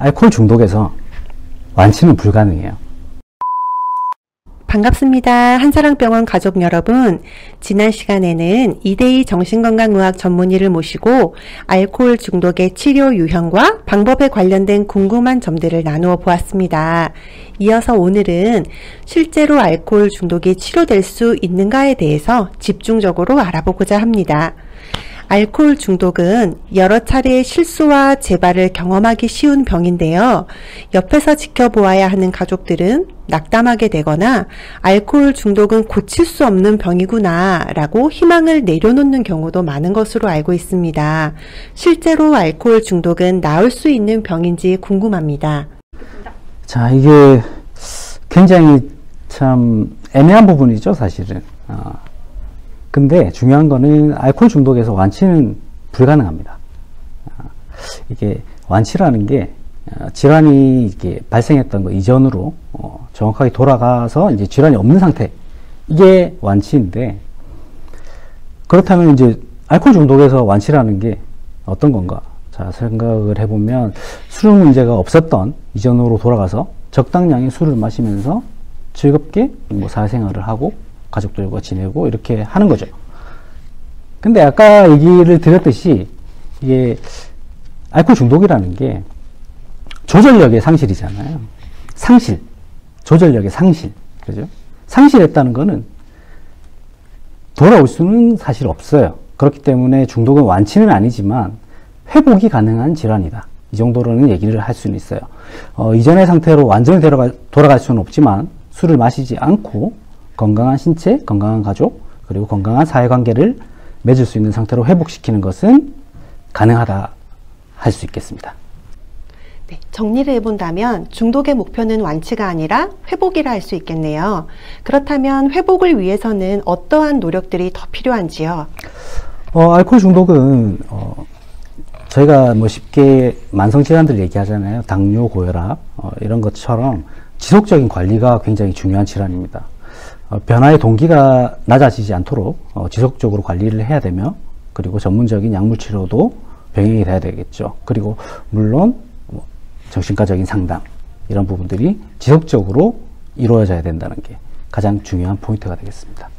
알코올 중독에서 완치는 불가능해요. 반갑습니다. 한사랑병원 가족 여러분. 지난 시간에는 이대희 정신건강의학 전문의를 모시고 알코올 중독의 치료 유형과 방법에 관련된 궁금한 점들을 나누어 보았습니다. 이어서 오늘은 실제로 알코올 중독이 치료될 수 있는가에 대해서 집중적으로 알아보고자 합니다. 알코올 중독은 여러 차례의 실수와 재발을 경험하기 쉬운 병인데요. 옆에서 지켜보아야 하는 가족들은 낙담하게 되거나 알코올 중독은 고칠 수 없는 병이구나 라고 희망을 내려놓는 경우도 많은 것으로 알고 있습니다. 실제로 알코올 중독은 나을 수 있는 병인지 궁금합니다. 자, 이게 굉장히 참 애매한 부분이죠, 사실은. 근데 중요한 거는 알코올 중독에서 완치는 불가능합니다. 이게 완치라는 게 질환이 이게 발생했던 거 이전으로 정확하게 돌아가서 이제 질환이 없는 상태, 이게 완치인데, 그렇다면 이제 알코올 중독에서 완치라는 게 어떤 건가? 자, 생각을 해보면 술 문제가 없었던 이전으로 돌아가서 적당량의 술을 마시면서 즐겁게 뭐 사회생활을 하고 가족들과 지내고 이렇게 하는 거죠. 근데 아까 얘기를 드렸듯이 이게 알코올 중독이라는 게 조절력의 상실이잖아요. 상실. 조절력의 상실. 그죠? 상실했다는 거는 돌아올 수는 사실 없어요. 그렇기 때문에 중독은 완치는 아니지만 회복이 가능한 질환이다. 이 정도로는 얘기를 할 수는 있어요. 이전의 상태로 완전히 돌아갈 수는 없지만 술을 마시지 않고 건강한 신체, 건강한 가족, 그리고 건강한 사회관계를 맺을 수 있는 상태로 회복시키는 것은 가능하다 할 수 있겠습니다. 네, 정리를 해본다면 중독의 목표는 완치가 아니라 회복이라 할 수 있겠네요. 그렇다면 회복을 위해서는 어떠한 노력들이 더 필요한지요? 알코올 중독은 저희가 뭐 쉽게 만성질환들 얘기하잖아요. 당뇨, 고혈압 이런 것처럼 지속적인 관리가 굉장히 중요한 질환입니다. 변화의 동기가 낮아지지 않도록 지속적으로 관리를 해야 되며, 그리고 전문적인 약물 치료도 병행이 돼야 되겠죠. 그리고 물론 정신과적인 상담, 이런 부분들이 지속적으로 이루어져야 된다는 게 가장 중요한 포인트가 되겠습니다.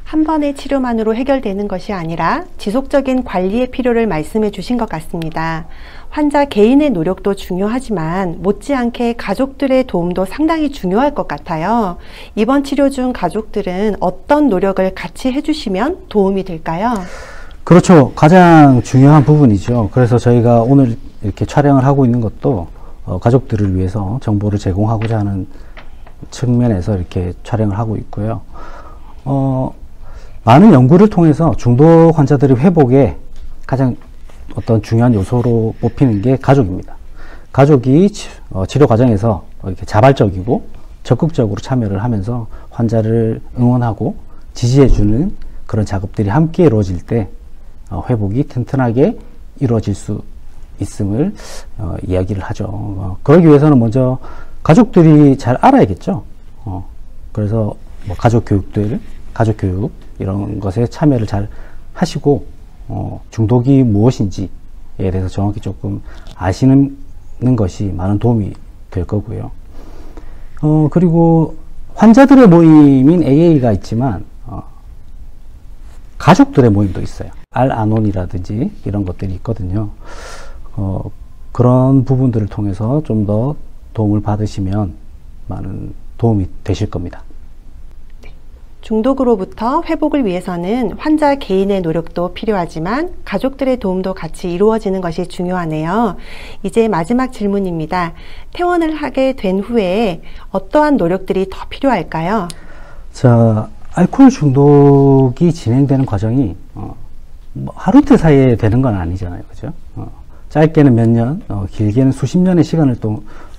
한 번의 치료만으로 해결되는 것이 아니라 지속적인 관리의 필요를 말씀해 주신 것 같습니다. 환자 개인의 노력도 중요하지만 못지않게 가족들의 도움도 상당히 중요할 것 같아요. 이번 치료 중 가족들은 어떤 노력을 같이 해주시면 도움이 될까요? 그렇죠. 가장 중요한 부분이죠. 그래서 저희가 오늘 이렇게 촬영을 하고 있는 것도 가족들을 위해서 정보를 제공하고자 하는 측면에서 이렇게 촬영을 하고 있고요. 많은 연구를 통해서 중독 환자들의 회복에 가장 어떤 중요한 요소로 뽑히는 게 가족입니다. 가족이 치료 과정에서 이렇게 자발적이고 적극적으로 참여를 하면서 환자를 응원하고 지지해주는 그런 작업들이 함께 이루어질 때 회복이 튼튼하게 이루어질 수 있음을 이야기를 하죠. 그러기 위해서는 먼저 가족들이 잘 알아야겠죠. 그래서 뭐 가족 교육 이런 것에 참여를 잘 하시고 중독이 무엇인지에 대해서 정확히 조금 아시는 것이 많은 도움이 될 거고요. 그리고 환자들의 모임인 AA가 있지만 가족들의 모임도 있어요. 알아논이라든지 이런 것들이 있거든요. 그런 부분들을 통해서 좀 더 도움을 받으시면 많은 도움이 되실 겁니다. 중독으로부터 회복을 위해서는 환자 개인의 노력도 필요하지만 가족들의 도움도 같이 이루어지는 것이 중요하네요. 이제 마지막 질문입니다. 퇴원을 하게 된 후에 어떠한 노력들이 더 필요할까요? 자, 알코올 중독이 진행되는 과정이 뭐 하루 이틀 사이에 되는 건 아니잖아요. 그죠? 짧게는 몇 년, 길게는 수십 년의 시간을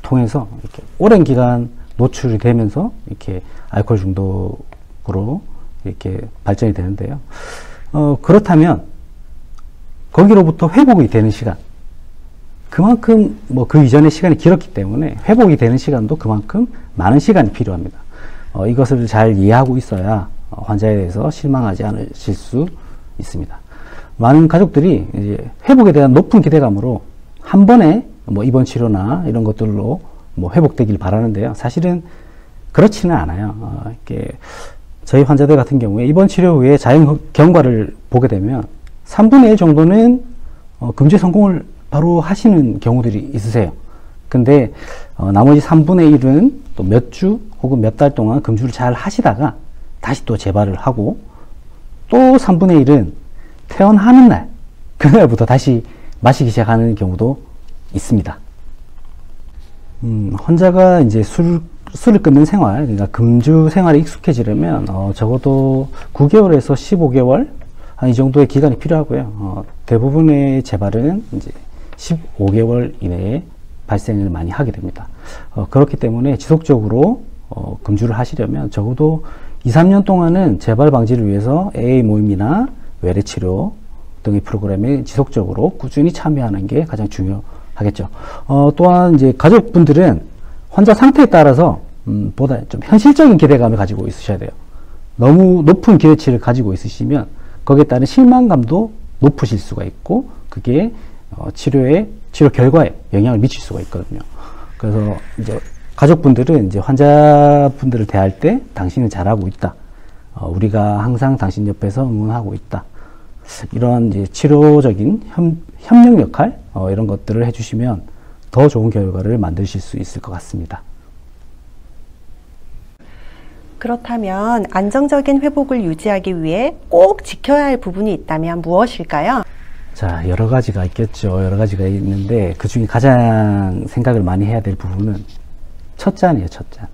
통해서 이렇게 오랜 기간 노출이 되면서 이렇게 알코올 중독으로 이렇게 발전이 되는데요. 그렇다면 거기로부터 회복이 되는 시간, 그만큼 뭐 그 이전의 시간이 길었기 때문에 회복이 되는 시간도 그만큼 많은 시간이 필요합니다. 이것을 잘 이해하고 있어야 환자에 대해서 실망하지 않으실 수 있습니다. 많은 가족들이 이제 회복에 대한 높은 기대감으로 한 번에 뭐 입원 치료나 이런 것들로 뭐 회복되길 바라는데요. 사실은 그렇지는 않아요. 이렇게 저희 환자들 같은 경우에 입원 치료 후에 자연 경과를 보게 되면 3분의 1 정도는 금주에 성공을 바로 하시는 경우들이 있으세요. 근데 나머지 3분의 1은 또 몇 주 혹은 몇 달 동안 금주를 잘 하시다가 다시 또 재발을 하고, 또 3분의 1은 퇴원하는 날, 그날부터 다시 마시기 시작하는 경우도 있습니다. 환자가 이제 술을 끊는 생활, 그러니까 금주 생활에 익숙해지려면 적어도 9개월에서 15개월 한 이 정도의 기간이 필요하고요. 대부분의 재발은 이제 15개월 이내에 발생을 많이 하게 됩니다. 그렇기 때문에 지속적으로 금주를 하시려면 적어도 2, 3년 동안은 재발 방지를 위해서 AA 모임이나 외래 치료 등의 프로그램에 지속적으로 꾸준히 참여하는 게 가장 중요하겠죠. 또한 이제 가족분들은 환자 상태에 따라서 보다 좀 현실적인 기대감을 가지고 있으셔야 돼요. 너무 높은 기대치를 가지고 있으시면 거기에 따른 실망감도 높으실 수가 있고, 그게 치료 결과에 영향을 미칠 수가 있거든요. 그래서 이제 가족분들은 이제 환자분들을 대할 때 당신은 잘하고 있다. 우리가 항상 당신 옆에서 응원하고 있다. 이런 이제 치료적인 협력 역할, 이런 것들을 해주시면 더 좋은 결과를 만드실 수 있을 것 같습니다. 그렇다면 안정적인 회복을 유지하기 위해 꼭 지켜야 할 부분이 있다면 무엇일까요? 자, 여러 가지가 있겠죠. 여러 가지가 있는데 그 중에 가장 생각을 많이 해야 될 부분은 첫 잔이에요. 첫 잔.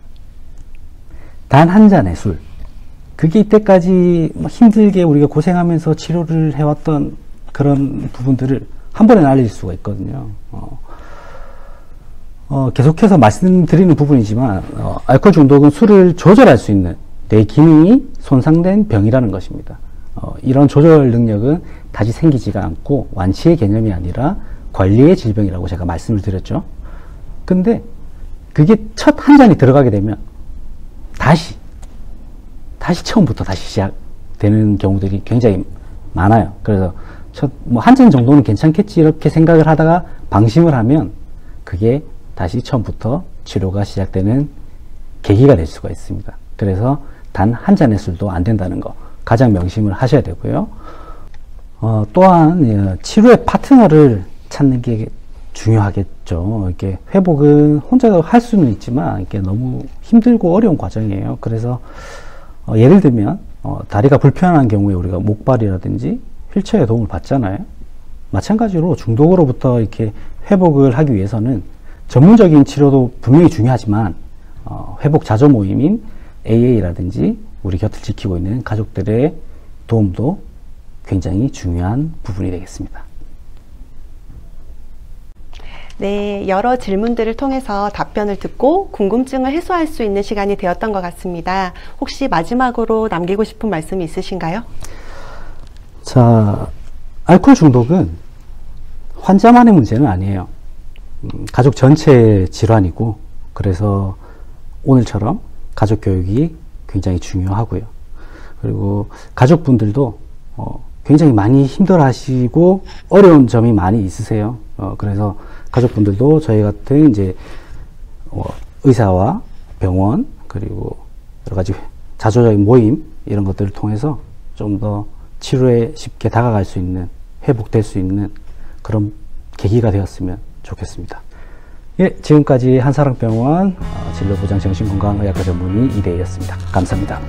단 한 잔의 술. 그게 이때까지 힘들게 우리가 고생하면서 치료를 해왔던 그런 부분들을 한 번에 날릴 수가 있거든요. 계속해서 말씀드리는 부분이지만 알코올 중독은 술을 조절할 수 있는 뇌 기능이 손상된 병이라는 것입니다. 이런 조절 능력은 다시 생기지가 않고 완치의 개념이 아니라 관리의 질병이라고 제가 말씀을 드렸죠. 근데 그게 첫 한 잔이 들어가게 되면 다시 처음부터 다시 시작되는 경우들이 굉장히 많아요. 그래서 한 잔 정도는 괜찮겠지 이렇게 생각을 하다가 방심을 하면 그게 다시 처음부터 치료가 시작되는 계기가 될 수가 있습니다. 그래서 단 한 잔의 술도 안 된다는 거 가장 명심을 하셔야 되고요. 또한 치료의 파트너를 찾는 게 중요하겠죠. 이렇게 회복은 혼자 할 수는 있지만 이게 너무 힘들고 어려운 과정이에요. 그래서 예를 들면 다리가 불편한 경우에 우리가 목발이라든지 휠체어의 도움을 받잖아요. 마찬가지로 중독으로부터 이렇게 회복을 하기 위해서는 전문적인 치료도 분명히 중요하지만 회복 자조 모임인 AA라든지 우리 곁을 지키고 있는 가족들의 도움도 굉장히 중요한 부분이 되겠습니다. 네, 여러 질문들을 통해서 답변을 듣고 궁금증을 해소할 수 있는 시간이 되었던 것 같습니다. 혹시 마지막으로 남기고 싶은 말씀이 있으신가요? 자, 알코올 중독은 환자만의 문제는 아니에요. 가족 전체의 질환이고, 그래서 오늘처럼 가족 교육이 굉장히 중요하고요. 그리고 가족분들도 굉장히 많이 힘들어 하시고 어려운 점이 많이 있으세요. 그래서 가족분들도 저희 같은 이제 의사와 병원 그리고 여러 가지 자조적인 모임 이런 것들을 통해서 좀 더 치료에 쉽게 다가갈 수 있는, 회복될 수 있는 그런 계기가 되었으면 좋겠습니다. 예, 지금까지 한사랑병원 진료보장 정신건강의학과 전문의 이대희였습니다. 감사합니다.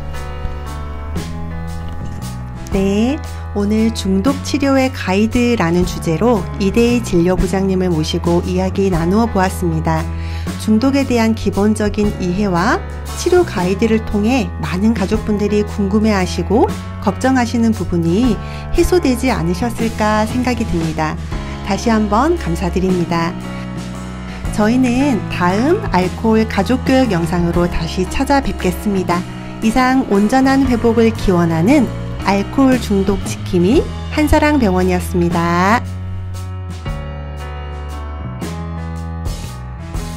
네, 오늘 중독 치료의 가이드라는 주제로 이대희 진료부장님을 모시고 이야기 나누어 보았습니다. 중독에 대한 기본적인 이해와 치료 가이드를 통해 많은 가족분들이 궁금해하시고 걱정하시는 부분이 해소되지 않으셨을까 생각이 듭니다. 다시 한번 감사드립니다. 저희는 다음 알코올 가족교육 영상으로 다시 찾아뵙겠습니다. 이상 온전한 회복을 기원하는 알코올 중독 지킴이 한사랑병원이었습니다.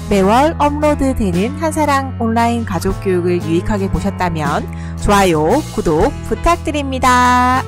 매월 업로드되는 한사랑 온라인 가족교육을 유익하게 보셨다면 좋아요, 구독 부탁드립니다.